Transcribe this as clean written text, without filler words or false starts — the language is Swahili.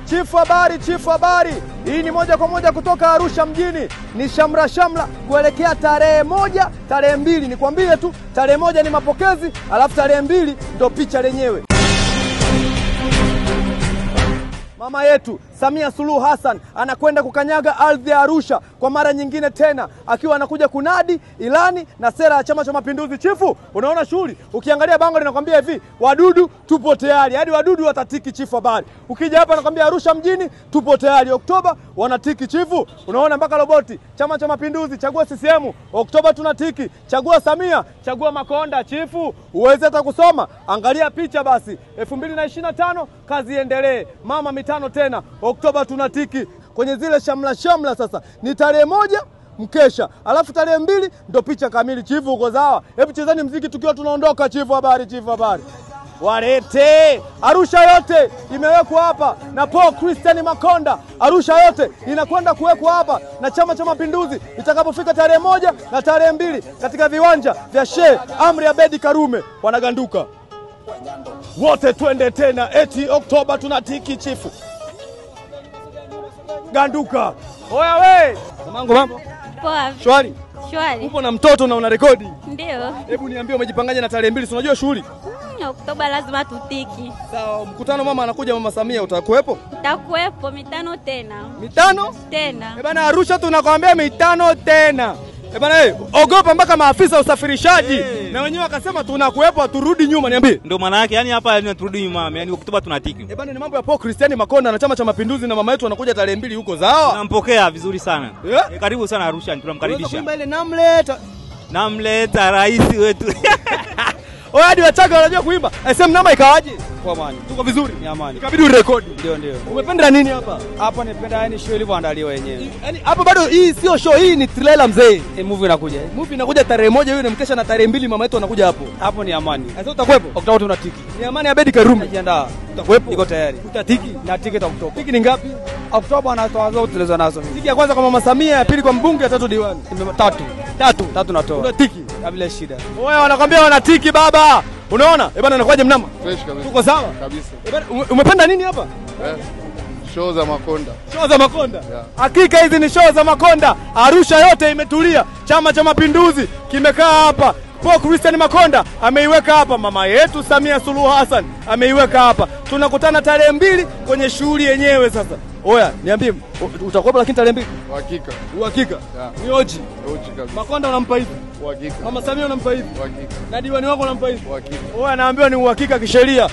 Chifu habari, chifu habari. Hii ni moja kwa moja kutoka Arusha mjini. Ni shamra kuelekea tarehe 1, tarehe 2. Nikwambie tu, tarehe 1 ni mapokezi, alafu tarehe 2 ndo picha lenyewe. Mama yetu Samia Suluhu Hassan anakwenda kukanyaga ardhi ya Arusha kwa mara nyingine tena, akiwa anakuja kunadi ilani na sera ya Chama cha Mapinduzi. Chifu, unaona shughuli, ukiangalia bango linakwambia hivi, wadudu tupo tayari. Hadi wadudu watatiki chifu habari. Ukija hapa nakwambia Arusha mjini tupo tayari. Oktoba wanatiki chifu. Unaona mpaka roboti. Chama cha Mapinduzi chagua CCM. Oktoba tunatiki. Chagua Samia, chagua Makonda. Chifu, uweze hata kusoma, angalia picha basi. 2025 kazi iendelee. Mama mitano tena. Oktoba tunatiki. Kwenye zile shamla sasa ni tarehe 1 mkesha, alafu tarehe 2 ndo picha kamili. Chifu, uko sawa? Hebu chezeni mziki tukiwa tunaondoka. Chifu habari, chifu habari. Walete Arusha yote imewekwa hapa na Paul Christian Makonda. Arusha yote inakwenda kuwekwa hapa na Chama cha Mapinduzi itakapofika tarehe 1 na tarehe 2 katika viwanja vya Sheikh Amri Abedi Karume. Wanaganduka wote, twende tena, eti Oktoba tunatiki. Chifu ganduka. Oya we mambo. Poa. Shwari. Shwari. Upo na mtoto na una rekodi? Ndio. Hebu niambie umejipangaje na tarehe 2? Unajua shughuli? Oktoba lazima tutiki. Sawa, mkutano mama anakuja, mama Samia, utakuwepo? Takuwepo mitano tena. Mitano? Tena. Bana Arusha tunakwambia mitano tena. Bana ogopa mpaka maafisa usafirishaji. Na wenyewe wakasema tunakuwepo, aturudi nyuma. Niambie. Ndio maana yake, yani hapa turudi nyuma, yani Oktoba tunatiki. Bana ni mambo ya Paul Christian Makonda na Chama cha Mapinduzi, na mama yetu anakuja tarehe 2 huko. Sawa? Tunampokea vizuri sana. Karibu sana Arusha, tunamkaribisha. Kuimba ile namleta rais wetu. Oya hadi Wachaga wanajua kuimba. SM namba ikawaje? Kwa amani. Tuko vizuri? Ni amani. Ikabidi urekodi. Ndio. Umependa nini hapa? Hapa nipenda yani show ilivyoandaliwa yenyewe. Yaani hapa bado hii sio show, hii ni trailer mzee. Movie inakuja. Movie inakuja tarehe 1 hiyo, ni mkesha, na tarehe 2 mama yetu anakuja hapo. Hapo ni amani. Sasa utakuwepo? Oktoba tunatiki. Ni amani Abedi Karume. Najiandaa. Utakuwepo? Niko tayari. Utatiki? Na tiketi Oktoba. Tiki ni ngapi? Oktoba anatoa zote tulizo nazo. Tiki ya kwanza kwa mama Samia, ya pili kwa mbunge, ya tatu diwani. Tatu natoa. Unatiki? Kabla shida. Oya wanakwambia wanatiki baba. Unaona? Bana inakuwaje mnama? Fresh kabisa. Tuko sawa? Kabisa. Bana umependa nini hapa? Show za Makonda. Show za Makonda. Yeah. Hakika hizi ni show za Makonda. Arusha yote imetulia. Chama cha Mapinduzi kimekaa hapa. Paul Christian Makonda ameiweka hapa, mama yetu Samia Suluhu Hassan ameiweka hapa. Tunakutana tarehe 2 kwenye shughuli yenyewe sasa. Oya, niambie utakuwepo lakini tarehe 2? Uhakika. Uhakika? Yeah. Ni oji. Oji kabisa. Makonda unampa hivi? Uhakika. Mama Samia unampa hivi? Uhakika. Na diwani wako unampa hivi? Uhakika. Oya, naambiwa ni uhakika kisheria.